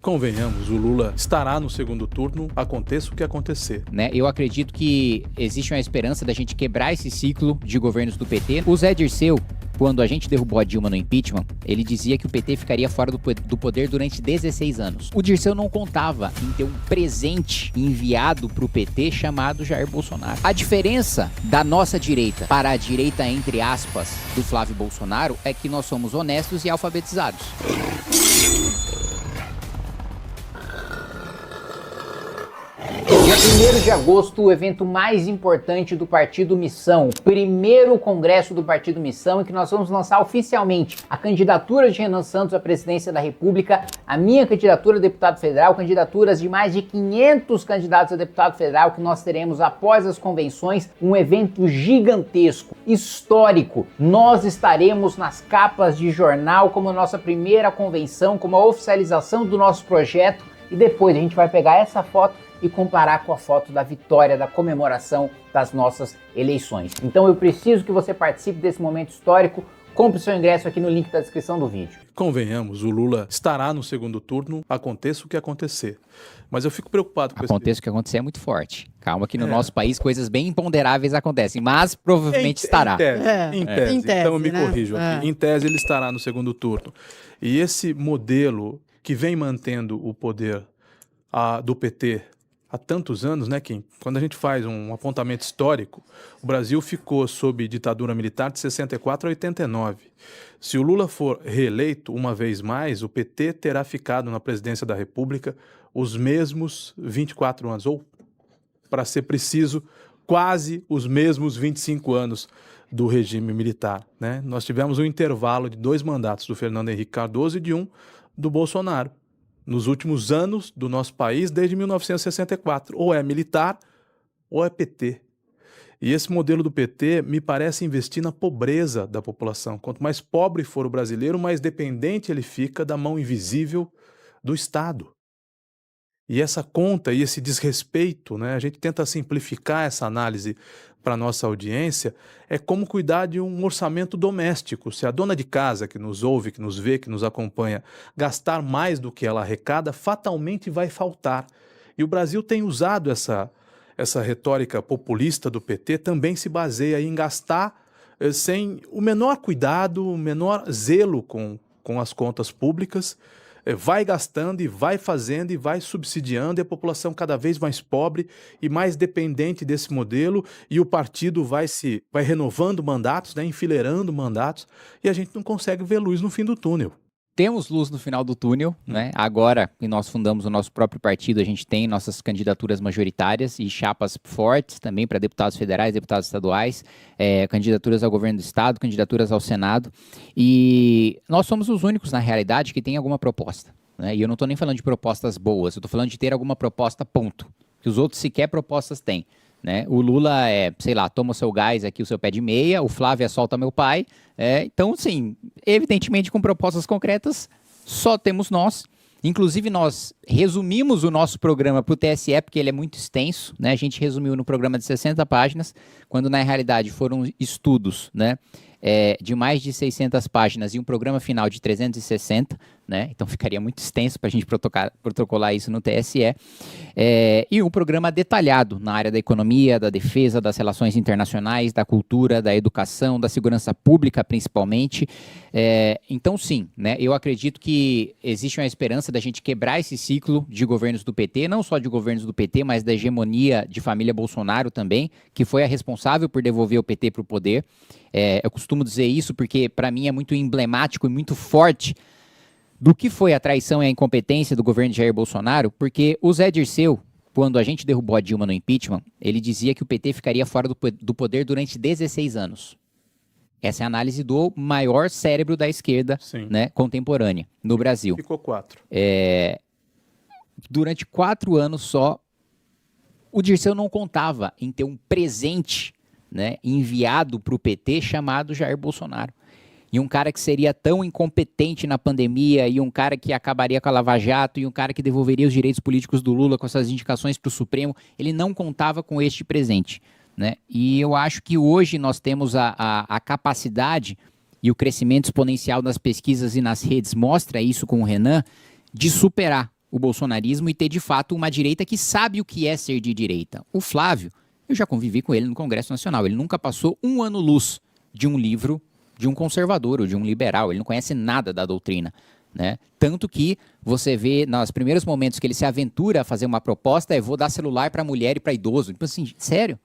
Convenhamos, o Lula estará no segundo turno, aconteça o que acontecer. Eu acredito que existe uma esperança da gente quebrar esse ciclo de governos do PT. O Zé Dirceu, quando a gente derrubou a Dilma no impeachment, ele dizia que o PT ficaria fora do poder durante 16 anos. O Dirceu não contava em ter um presente enviado para o PT chamado Jair Bolsonaro. A diferença da nossa direita para a direita, entre aspas, do Flávio Bolsonaro é que nós somos honestos e alfabetizados. Dia 1º de agosto, o evento mais importante do Partido Missão, o primeiro congresso do Partido Missão, em que nós vamos lançar oficialmente a candidatura de Renan Santos à presidência da República, a minha candidatura a deputado federal, candidaturas de mais de 500 candidatos a deputado federal que nós teremos após as convenções, um evento gigantesco, histórico. Nós estaremos nas capas de jornal como a nossa primeira convenção, como a oficialização do nosso projeto, e depois a gente vai pegar essa foto e comparar com a foto da vitória, da comemoração das nossas eleições. Então eu preciso que você participe desse momento histórico. Compre seu ingresso aqui no link da descrição do vídeo. Convenhamos, o Lula estará no segundo turno, aconteça o que acontecer. Mas eu fico preocupado com Aconteça o que acontecer é muito forte. Calma que no nosso país coisas bem imponderáveis acontecem, mas provavelmente estará. Em tese, então eu me corrijo aqui. Em tese ele estará no segundo turno. E esse modelo que vem mantendo o poder do PT há tantos anos, né, Kim? Quando a gente faz um apontamento histórico, o Brasil ficou sob ditadura militar de 64 a 89. Se o Lula for reeleito uma vez mais, o PT terá ficado na presidência da República os mesmos 24 anos, ou, para ser preciso, quase os mesmos 25 anos do regime militar, né? Nós tivemos um intervalo de 2 mandatos do Fernando Henrique Cardoso e de um do Bolsonaro nos últimos anos do nosso país, desde 1964. Ou é militar ou é PT. E esse modelo do PT me parece investir na pobreza da população. Quanto mais pobre for o brasileiro, mais dependente ele fica da mão invisível do Estado. E essa conta e esse desrespeito, né, a gente tenta simplificar essa análise para a nossa audiência, é como cuidar de um orçamento doméstico. Se a dona de casa que nos ouve, que nos vê, que nos acompanha, gastar mais do que ela arrecada, fatalmente vai faltar. E o Brasil tem usado essa retórica populista do PT, também se baseia em gastar sem o menor cuidado, o menor zelo com as contas públicas, vai gastando e vai fazendo e vai subsidiando, e a população cada vez mais pobre e mais dependente desse modelo, e o partido vai renovando mandatos, né, enfileirando mandatos, e a gente não consegue ver luz no fim do túnel. Temos luz no final do túnel, né? Agora que nós fundamos o nosso próprio partido, a gente tem nossas candidaturas majoritárias e chapas fortes também para deputados federais, deputados estaduais, candidaturas ao governo do estado, candidaturas ao Senado. E nós somos os únicos, na realidade, que tem alguma proposta, né? E eu não estou nem falando de propostas boas, eu estou falando de ter alguma proposta, ponto. Que os outros sequer propostas têm, né? O Lula toma o seu gás aqui, o seu pé de meia, o Flávio é solta meu pai. Então, sim, evidentemente com propostas concretas só temos nós. Inclusive nós resumimos o nosso programa para o TSE, porque ele é muito extenso, né? A gente resumiu no programa de 60 páginas, quando na realidade foram estudos, né, de mais de 600 páginas e um programa final de 360, né? Então ficaria muito extenso para a gente protocolar isso no TSE, e um programa detalhado na área da economia, da defesa, das relações internacionais, da cultura, da educação, da segurança pública principalmente. Então sim, né, eu acredito que existe uma esperança da gente quebrar esse ciclo de governos do PT, não só de governos do PT, mas da hegemonia de família Bolsonaro também, que foi a responsável por devolver o PT para o poder. Eu costumo dizer isso porque para mim é muito emblemático e muito forte do que foi a traição e a incompetência do governo de Jair Bolsonaro, porque o Zé Dirceu, quando a gente derrubou a Dilma no impeachment, ele dizia que o PT ficaria fora do poder durante 16 anos. Essa é a análise do maior cérebro da esquerda, né, contemporânea no Brasil. Ficou 4. Durante 4 anos só, o Dirceu não contava em ter um presente, né, enviado para o PT chamado Jair Bolsonaro. E um cara que seria tão incompetente na pandemia, e um cara que acabaria com a Lava Jato, e um cara que devolveria os direitos políticos do Lula com essas indicações para o Supremo, ele não contava com este presente, né? E eu acho que hoje nós temos a capacidade, e o crescimento exponencial das pesquisas e nas redes mostra isso com o Renan, de superar o bolsonarismo e ter, de fato, uma direita que sabe o que é ser de direita. O Flávio, eu já convivi com ele no Congresso Nacional, ele nunca passou um ano-luz de um livro de um conservador ou de um liberal, ele não conhece nada da doutrina, né? Tanto que você vê, nos primeiros momentos que ele se aventura a fazer uma proposta, vou dar celular para mulher e para idoso. Tipo assim, sério?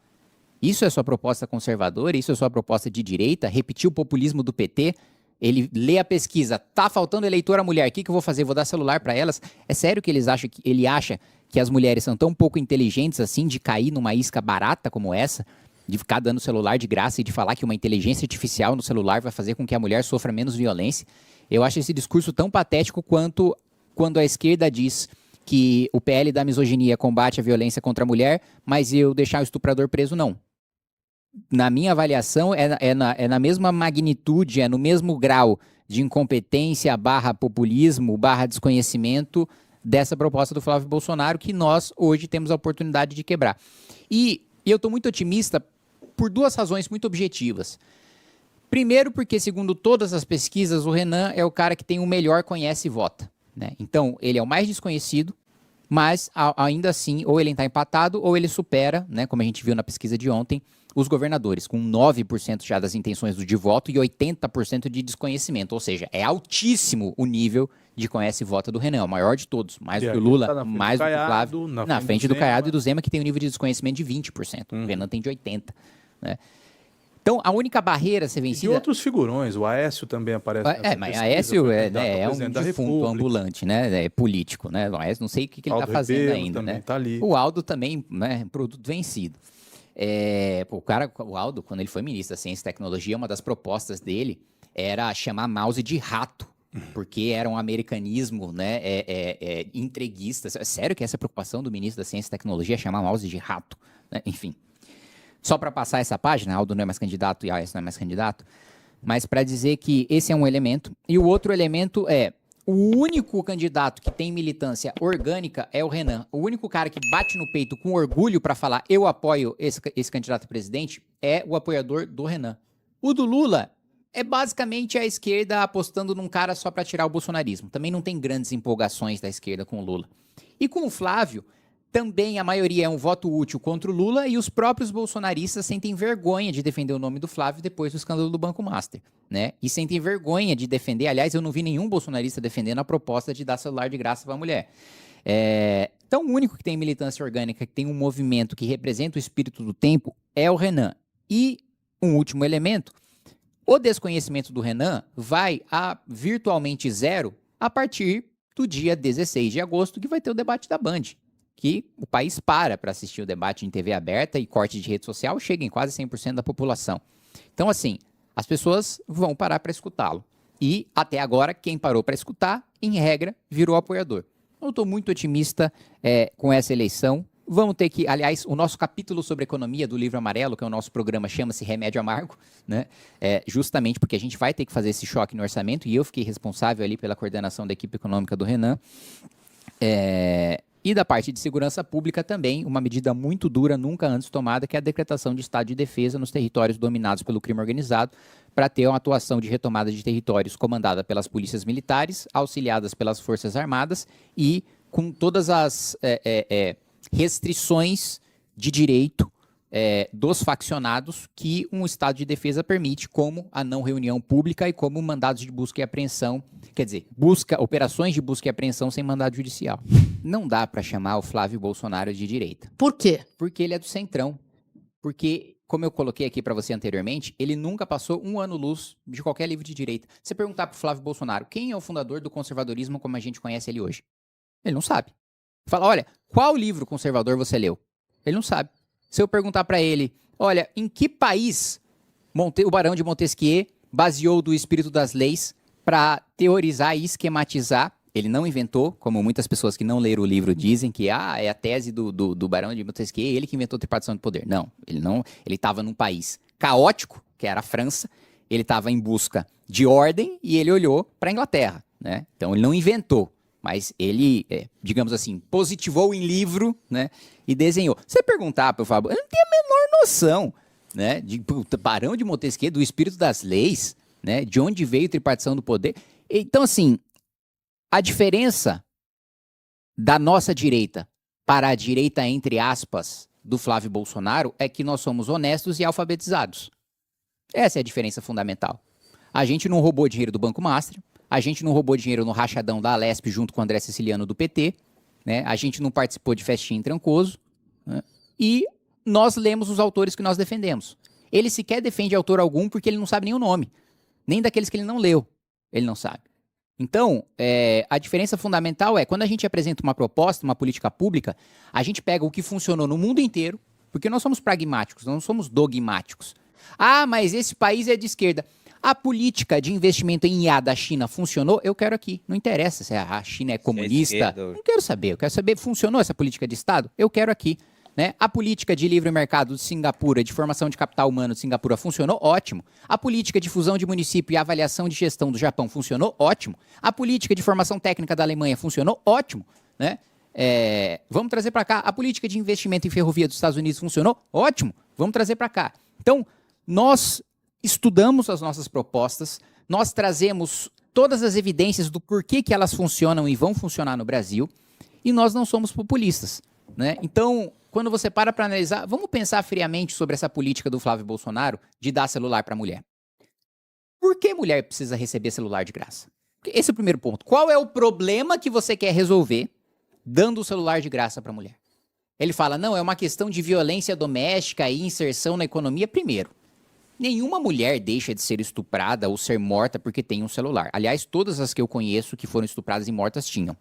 Isso é sua proposta conservadora? Isso é sua proposta de direita? Repetir o populismo do PT? Ele lê a pesquisa, tá faltando eleitor a mulher, o que eu vou fazer? Vou dar celular para elas? É sério que ele acha que as mulheres são tão pouco inteligentes assim de cair numa isca barata como essa? De ficar dando celular de graça e de falar que uma inteligência artificial no celular vai fazer com que a mulher sofra menos violência? Eu acho esse discurso tão patético quanto quando a esquerda diz que o PL da misoginia combate a violência contra a mulher, mas eu deixar o estuprador preso, não. Na minha avaliação, é na mesma magnitude, é no mesmo grau de incompetência / populismo / desconhecimento dessa proposta do Flávio Bolsonaro que nós hoje temos a oportunidade de quebrar. E eu estou muito otimista por duas razões muito objetivas. Primeiro, porque, segundo todas as pesquisas, o Renan é o cara que tem o melhor conhece e vota, né? Então, ele é o mais desconhecido, mas ainda assim, ou ele está empatado, ou ele supera, né, como a gente viu na pesquisa de ontem, os governadores, com 9% já das intenções de voto e 80% de desconhecimento. Ou seja, é altíssimo o nível de conhece e vota do Renan, o maior de todos, mais do que o Lula, mais do que o Flávio, na frente do Caiado e do Zema, que tem um nível de desconhecimento de 20%. O Renan tem de 80%, né? Então, a única barreira a ser vencida... E outros figurões, o Aécio também aparece nessa mas pesquisa, Aécio é um defunto ambulante, né? É político, né? O Aécio não sei o que ele está fazendo ainda, né? Tá ali. O Aldo também, né? Produto vencido. O Aldo, quando ele foi ministro da Ciência e Tecnologia, uma das propostas dele era chamar mouse de rato, porque era um americanismo, né? Entreguista. É sério que essa é a preocupação do ministro da Ciência e Tecnologia, chamar mouse de rato, né? Enfim. Só para passar essa página, Aldo não é mais candidato e Aécio não é mais candidato, mas para dizer que esse é um elemento. E o outro elemento é, o único candidato que tem militância orgânica é o Renan. O único cara que bate no peito com orgulho para falar eu apoio esse candidato a presidente é o apoiador do Renan. O do Lula é basicamente a esquerda apostando num cara só para tirar o bolsonarismo. Também não tem grandes empolgações da esquerda com o Lula. E com o Flávio... Também a maioria é um voto útil contra o Lula e os próprios bolsonaristas sentem vergonha de defender o nome do Flávio depois do escândalo do Banco Master, né? E sentem vergonha de defender, aliás, eu não vi nenhum bolsonarista defendendo a proposta de dar celular de graça para a mulher. Então, o único que tem militância orgânica, que tem um movimento que representa o espírito do tempo, é o Renan. E um último elemento, o desconhecimento do Renan vai a virtualmente zero a partir do dia 16 de agosto, que vai ter o debate da Band. Que o país para assistir o debate em TV aberta e corte de rede social chega em quase 100% da população. Então, assim, as pessoas vão parar para escutá-lo. E, até agora, quem parou para escutar, em regra, virou apoiador. Eu estou muito otimista com essa eleição. Vamos ter que, aliás, o nosso capítulo sobre economia do Livro Amarelo, que é o nosso programa, chama-se Remédio Amargo, né? Justamente porque a gente vai ter que fazer esse choque no orçamento, e eu fiquei responsável ali pela coordenação da equipe econômica do Renan. E da parte de segurança pública também, uma medida muito dura, nunca antes tomada, que é a decretação de estado de defesa nos territórios dominados pelo crime organizado, para ter uma atuação de retomada de territórios comandada pelas polícias militares, auxiliadas pelas Forças Armadas e com todas as restrições de direito dos faccionados que um estado de defesa permite, como a não reunião pública e como mandados de busca e apreensão, quer dizer, operações de busca e apreensão sem mandado judicial. Não dá para chamar o Flávio Bolsonaro de direita. Por quê? Porque ele é do centrão. Porque, como eu coloquei aqui para você anteriormente, ele nunca passou um ano-luz de qualquer livro de direita. Se perguntar para o Flávio Bolsonaro quem é o fundador do conservadorismo como a gente conhece ele hoje, ele não sabe. Fala, olha, qual livro conservador você leu? Ele não sabe. Se eu perguntar para ele, olha, em que país o Barão de Montesquieu baseou do espírito das leis para teorizar e esquematizar, ele não inventou, como muitas pessoas que não leram o livro dizem, que é a tese do Barão de Montesquieu, ele que inventou a tripartição de poder. Não, ele estava num país caótico, que era a França, ele estava em busca de ordem e ele olhou para a Inglaterra, né? Então ele não inventou. Mas ele, digamos assim, positivou em livro, né, e desenhou. Se você perguntar para o Fábio, ele não tem a menor noção, né, de Barão de Montesquieu, do espírito das leis, né, de onde veio a tripartição do poder. Então, assim, a diferença da nossa direita para a direita, entre aspas, do Flávio Bolsonaro, é que nós somos honestos e alfabetizados. Essa é a diferença fundamental. A gente não roubou dinheiro do Banco Master, a gente não roubou dinheiro no rachadão da Alesp junto com o André Siciliano do PT, né? A gente não participou de festinha em Trancoso, né? E nós lemos os autores que nós defendemos. Ele sequer defende autor algum porque ele não sabe nem o nome, nem daqueles que ele não leu, ele não sabe. Então, a diferença fundamental é, quando a gente apresenta uma proposta, uma política pública, a gente pega o que funcionou no mundo inteiro, porque nós somos pragmáticos, não somos dogmáticos. Ah, mas esse país é de esquerda. A política de investimento em IA da China funcionou? Eu quero aqui. Não interessa se a China é comunista. Não quero saber. Eu quero saber, funcionou essa política de Estado? Eu quero aqui. Né? A política de livre mercado de Singapura, de formação de capital humano de Singapura, funcionou? Ótimo. A política de fusão de município e avaliação de gestão do Japão funcionou? Ótimo. A política de formação técnica da Alemanha funcionou? Ótimo. Né? Vamos trazer para cá. A política de investimento em ferrovia dos Estados Unidos funcionou? Ótimo. Vamos trazer para cá. Então, nós estudamos as nossas propostas, nós trazemos todas as evidências do porquê que elas funcionam e vão funcionar no Brasil, e nós não somos populistas. Né? Então, quando você para analisar, vamos pensar friamente sobre essa política do Flávio Bolsonaro de dar celular para a mulher. Por que mulher precisa receber celular de graça? Esse é o primeiro ponto. Qual é o problema que você quer resolver dando o celular de graça para a mulher? Ele fala, não, é uma questão de violência doméstica e inserção na economia. Primeiro, nenhuma mulher deixa de ser estuprada ou ser morta porque tem um celular. Aliás, todas as que eu conheço que foram estupradas e mortas tinham.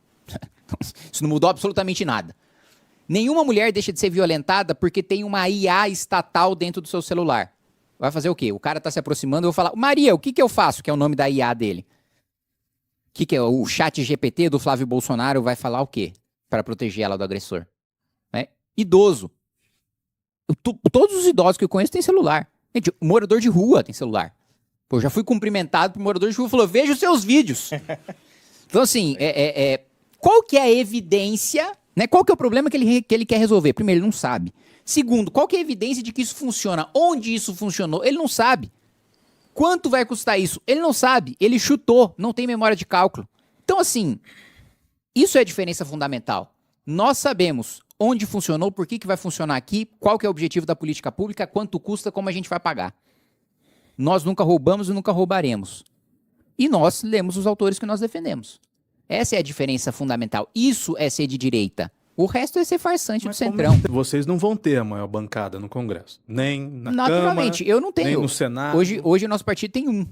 Isso não mudou absolutamente nada. Nenhuma mulher deixa de ser violentada porque tem uma IA estatal dentro do seu celular. Vai fazer o quê? O cara está se aproximando, eu vou falar, Maria, o que eu faço? Que é o nome da IA dele. O que é o chat GPT do Flávio Bolsonaro vai falar o quê? Para proteger ela do agressor. Né? Idoso. Todos os idosos que eu conheço têm celular. Gente, o morador de rua tem celular. Pô, eu já fui cumprimentado por um morador de rua e falou, veja os seus vídeos. Então, assim, qual que é a evidência, né? Qual que é o problema que ele quer resolver? Primeiro, ele não sabe. Segundo, qual que é a evidência de que isso funciona? Onde isso funcionou? Ele não sabe. Quanto vai custar isso? Ele não sabe. Ele chutou, não tem memória de cálculo. Então, assim, isso é a diferença fundamental. Nós sabemos onde funcionou, por que vai funcionar aqui, qual que é o objetivo da política pública, quanto custa, como a gente vai pagar. Nós nunca roubamos e nunca roubaremos. E nós lemos os autores que nós defendemos. Essa é a diferença fundamental. Isso é ser de direita. O resto é ser farsante do Centrão. Vocês não vão ter a maior bancada no Congresso. Nem na Naturalmente, Câmara, eu não tenho. nem no Senado. Hoje o nosso partido tem um.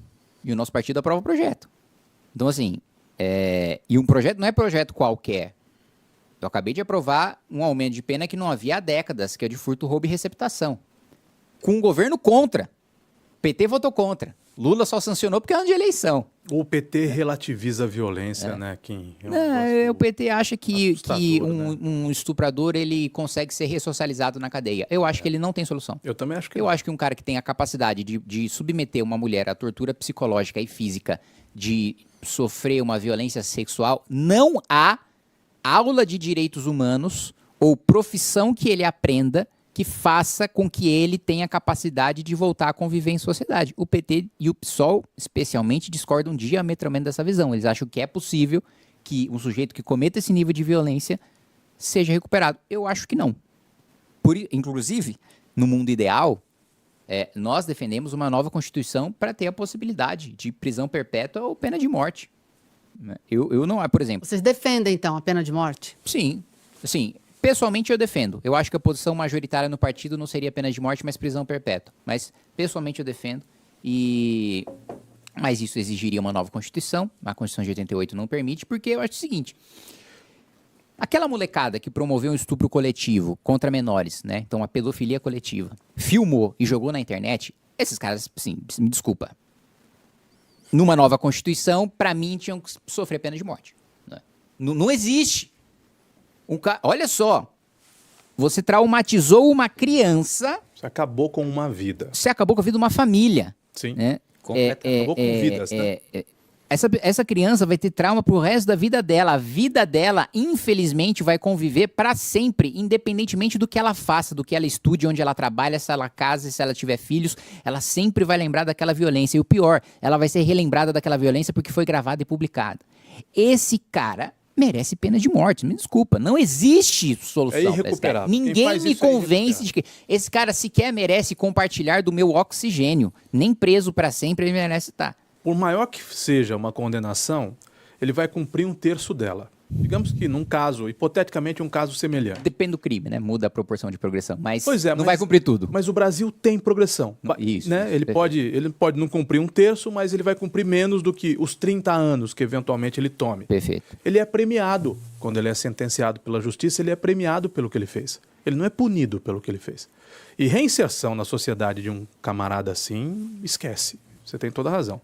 E o nosso partido aprova o projeto. Então, assim, e um projeto não é projeto qualquer. Eu acabei de aprovar um aumento de pena que não havia há décadas, que é de furto, roubo e receptação. Com o governo contra. O PT votou contra. Lula só sancionou porque é ano de eleição. O PT relativiza a violência, né, Kim? O PT acha que um estuprador ele consegue ser ressocializado na cadeia. Eu acho que ele não tem solução. Eu também acho que Eu acho que um cara que tem a capacidade de submeter uma mulher à tortura psicológica e física, de sofrer uma violência sexual, não há aula de direitos humanos ou profissão que ele aprenda que faça com que ele tenha capacidade de voltar a conviver em sociedade. O PT e o PSOL, especialmente, discordam diametralmente dessa visão. Eles acham que é possível que um sujeito que cometa esse nível de violência seja recuperado. Eu acho que não. Inclusive, no mundo ideal, nós defendemos uma nova Constituição para ter a possibilidade de prisão perpétua ou pena de morte. Eu não, por exemplo... Vocês defendem, então, a pena de morte? Sim. Pessoalmente eu defendo. Eu acho que a posição majoritária no partido não seria pena de morte, mas prisão perpétua. Mas, pessoalmente, eu defendo. Mas isso exigiria uma nova Constituição. A Constituição de 88 não permite, porque eu acho o seguinte... Aquela molecada que promoveu um estupro coletivo contra menores, né? Então, a pedofilia coletiva, filmou e jogou na internet, esses caras, sim, me desculpa. Numa nova Constituição, para mim, tinham que sofrer pena de morte. Né? Não existe. Olha só, você traumatizou uma criança... Você acabou com uma vida. Você acabou com a vida de uma família. Sim, né? Acabou com vidas, né? Essa criança vai ter trauma pro resto da vida dela. A vida dela, infelizmente, vai conviver para sempre, independentemente do que ela faça, do que ela estude, onde ela trabalha, se ela casa, se ela tiver filhos, ela sempre vai lembrar daquela violência. E o pior, ela vai ser relembrada daquela violência porque foi gravada e publicada. Esse cara merece pena de morte. Me desculpa, não existe solução. É irrecuperável. Ninguém me convence de que esse cara sequer merece compartilhar do meu oxigênio. Nem preso para sempre ele merece estar. Por maior que seja uma condenação, ele vai cumprir 1/3 dela. Digamos que num caso, hipoteticamente um caso semelhante. Depende do crime, né? Muda a proporção de progressão, mas não vai cumprir tudo. Mas o Brasil tem progressão. Isso, né? Ele pode não cumprir 1/3, mas ele vai cumprir menos do que os 30 anos que eventualmente ele tome. Perfeito. Ele é premiado, quando ele é sentenciado pela justiça, ele é premiado pelo que ele fez. Ele não é punido pelo que ele fez. E reinserção na sociedade de um camarada assim, esquece. Você tem toda a razão.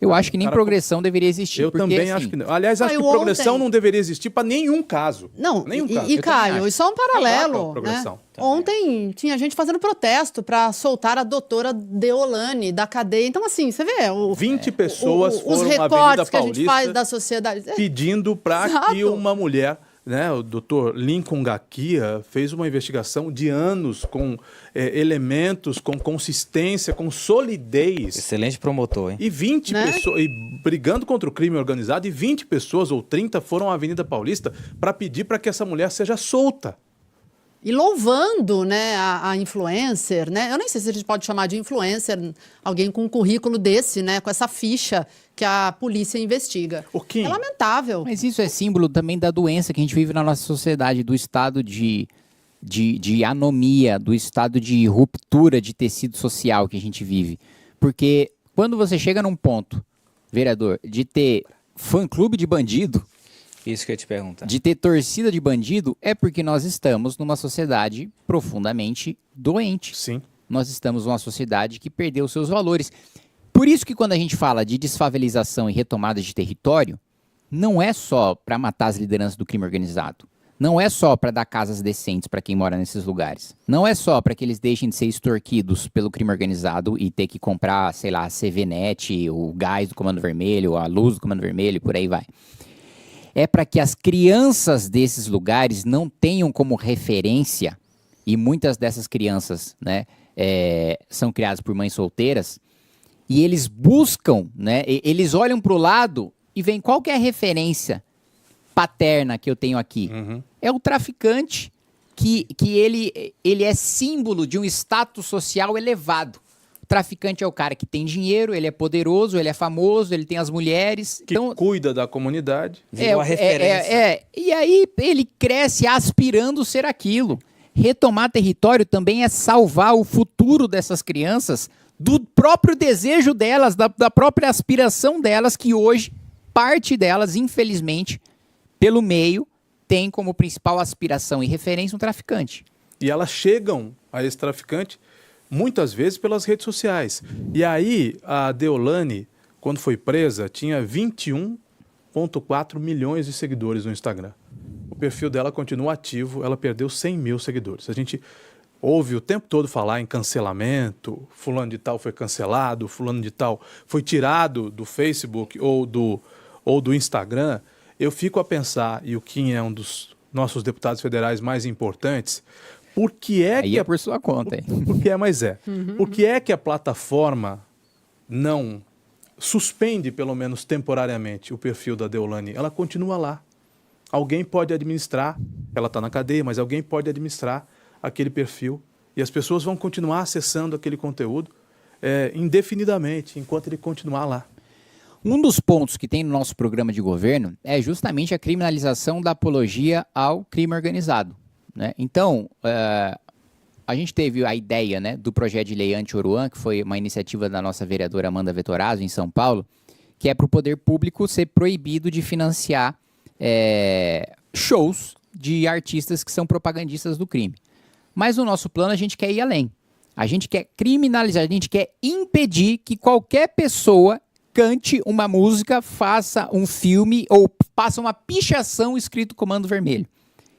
Eu acho que nem progressão deveria existir. Eu também assim, acho que não. Aliás, acho que progressão não deveria existir para nenhum caso. Não, nenhum caso. E Caio, isso é um paralelo. Né? Ontem tinha gente fazendo protesto para soltar a doutora Deolane da cadeia. Então, assim, você vê... 20 pessoas foram os recortes que a gente faz da sociedade. Pedindo para que uma mulher... Né, o doutor Lincoln Gakia fez uma investigação de anos com elementos, com consistência, com solidez. Excelente promotor, hein? E 20 pessoas, e brigando contra o crime organizado, e 20 pessoas ou 30 foram à Avenida Paulista para pedir para que essa mulher seja solta. E louvando, né, a influencer, né? Eu nem sei se a gente pode chamar de influencer alguém com um currículo desse, né? Com essa ficha que a polícia investiga. É lamentável. Mas isso é símbolo também da doença que a gente vive na nossa sociedade, do estado de anomia, do estado de ruptura de tecido social que a gente vive. Porque quando você chega num ponto, vereador, de ter fã-clube de bandido... Isso que eu ia te perguntar. De ter torcida de bandido é porque nós estamos numa sociedade profundamente doente. Sim. Nós estamos numa sociedade que perdeu seus valores. Por isso que quando a gente fala de desfavelização e retomada de território, não é só para matar as lideranças do crime organizado. Não é só para dar casas decentes para quem mora nesses lugares. Não é só para que eles deixem de ser extorquidos pelo crime organizado e ter que comprar, sei lá, a CVNet, o gás do Comando Vermelho, a luz do Comando Vermelho, por aí vai. É para que as crianças desses lugares não tenham como referência, e muitas dessas crianças, né, são criadas por mães solteiras, e eles buscam, né, eles olham para o lado e veem qual que é a referência paterna que eu tenho aqui. Uhum. É o traficante, que ele é símbolo de um status social elevado. O traficante é o cara que tem dinheiro, ele é poderoso, ele é famoso, ele tem as mulheres. Que então, cuida da comunidade. Virou a referência. E aí ele cresce aspirando ser aquilo. Retomar território também é salvar o futuro dessas crianças do próprio desejo delas, da própria aspiração delas, que hoje, parte delas, infelizmente, pelo meio, tem como principal aspiração e referência um traficante. E elas chegam a esse traficante muitas vezes pelas redes sociais. E aí, a Deolane, quando foi presa, tinha 21,4 milhões de seguidores no Instagram. O perfil dela continua ativo, ela perdeu 100 mil seguidores. A gente ouve o tempo todo falar em cancelamento, fulano de tal foi cancelado, fulano de tal foi tirado do Facebook ou do Instagram. Eu fico a pensar, e o Kim é um dos nossos deputados federais mais importantes, por que é aí que... é por sua conta, hein? Por que é que a plataforma não suspende, pelo menos temporariamente, o perfil da Deolane? Ela continua lá. Alguém pode administrar, ela está na cadeia, mas alguém pode administrar aquele perfil e as pessoas vão continuar acessando aquele conteúdo indefinidamente, enquanto ele continuar lá. Um dos pontos que tem no nosso programa de governo é justamente a criminalização da apologia ao crime organizado. Né? Então, a gente teve a ideia, né, do projeto de lei anti-Oruan, que foi uma iniciativa da nossa vereadora Amanda Vettorazzo, em São Paulo, que é para o poder público ser proibido de financiar shows de artistas que são propagandistas do crime. Mas no nosso plano a gente quer ir além. A gente quer criminalizar, a gente quer impedir que qualquer pessoa cante uma música, faça um filme ou faça uma pichação escrito Comando Vermelho,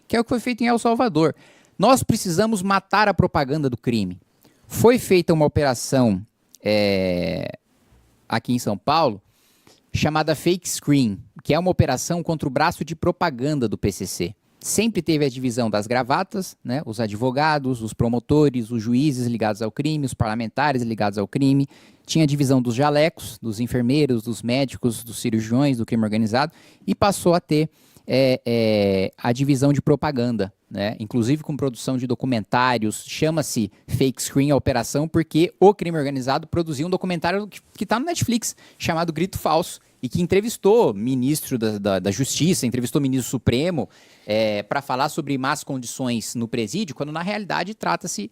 que é o que foi feito em El Salvador. Nós precisamos matar a propaganda do crime. Foi feita uma operação aqui em São Paulo, chamada Fake Screen, que é uma operação contra o braço de propaganda do PCC. Sempre teve a divisão das gravatas, né? Os advogados, os promotores, os juízes ligados ao crime, os parlamentares ligados ao crime. Tinha a divisão dos jalecos, dos enfermeiros, dos médicos, dos cirurgiões, do crime organizado. E passou a ter a divisão de propaganda, né? Inclusive com produção de documentários, chama-se Fake Screen a operação, porque o crime organizado produziu um documentário que está no Netflix, chamado Grito Falso, e que entrevistou ministro da Justiça, entrevistou ministro Supremo, para falar sobre más condições no presídio, quando na realidade trata-se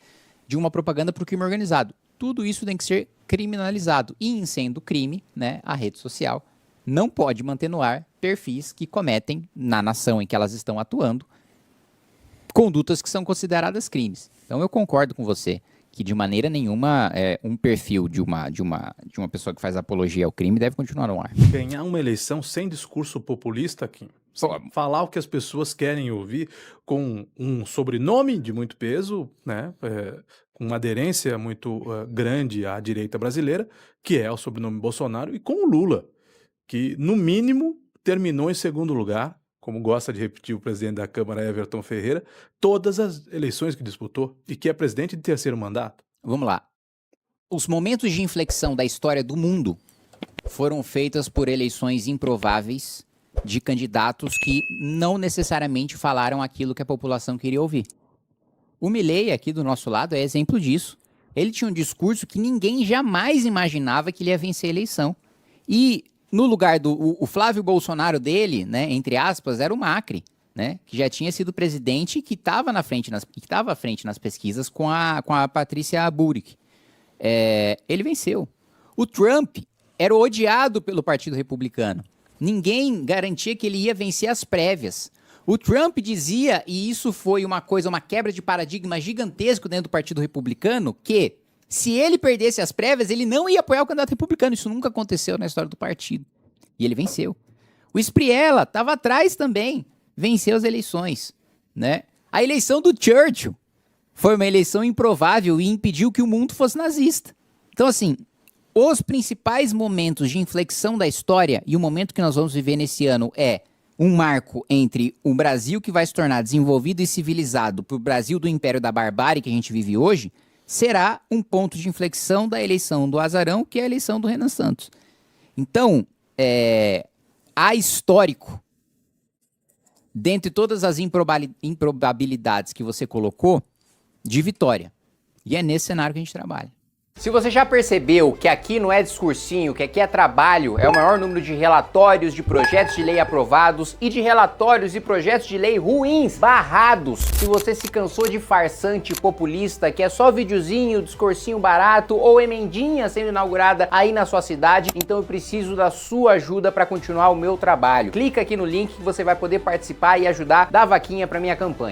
de uma propaganda para o crime organizado. Tudo isso tem que ser criminalizado. E em sendo crime, né, a rede social não pode manter no ar perfis que cometem, na nação em que elas estão atuando, condutas que são consideradas crimes. Então eu concordo com você que de maneira nenhuma um perfil de uma pessoa que faz apologia ao crime deve continuar no ar. Ganhar uma eleição sem discurso populista, Kim. Falar o que as pessoas querem ouvir com um sobrenome de muito peso, né, com uma aderência muito grande à direita brasileira, que é o sobrenome Bolsonaro, e com o Lula, que no mínimo terminou em segundo lugar, como gosta de repetir o presidente da Câmara, Everton Ferreira, todas as eleições que disputou e que é presidente de terceiro mandato. Vamos lá. Os momentos de inflexão da história do mundo foram feitos por eleições improváveis de candidatos que não necessariamente falaram aquilo que a população queria ouvir. O Milei, aqui do nosso lado, é exemplo disso. Ele tinha um discurso que ninguém jamais imaginava que ele ia vencer a eleição. E no lugar do o Flávio Bolsonaro dele, né, entre aspas, era o Macri, né, que já tinha sido presidente e que estava à frente nas pesquisas com a Patrícia Burrick. Ele venceu. O Trump era odiado pelo Partido Republicano. Ninguém garantia que ele ia vencer as prévias. O Trump dizia, e isso foi uma quebra de paradigma gigantesco dentro do Partido Republicano, que se ele perdesse as prévias, ele não ia apoiar o candidato republicano. Isso nunca aconteceu na história do partido. E ele venceu. O Spriella estava atrás também. Venceu as eleições, né? A eleição do Churchill foi uma eleição improvável e impediu que o mundo fosse nazista. Então, assim, os principais momentos de inflexão da história, e o momento que nós vamos viver nesse ano é um marco entre o Brasil que vai se tornar desenvolvido e civilizado para o Brasil do Império da Barbárie que a gente vive hoje, será um ponto de inflexão da eleição do Azarão, que é a eleição do Renan Santos. Então, há histórico, dentre todas as improbabilidades que você colocou, de vitória. E é nesse cenário que a gente trabalha. Se você já percebeu que aqui não é discursinho, que aqui é trabalho, é o maior número de relatórios de projetos de lei aprovados e de relatórios e projetos de lei ruins, barrados. Se você se cansou de farsante populista, que é só videozinho, discursinho barato ou emendinha sendo inaugurada aí na sua cidade, então eu preciso da sua ajuda para continuar o meu trabalho. Clica aqui no link que você vai poder participar e ajudar, dar vaquinha para minha campanha.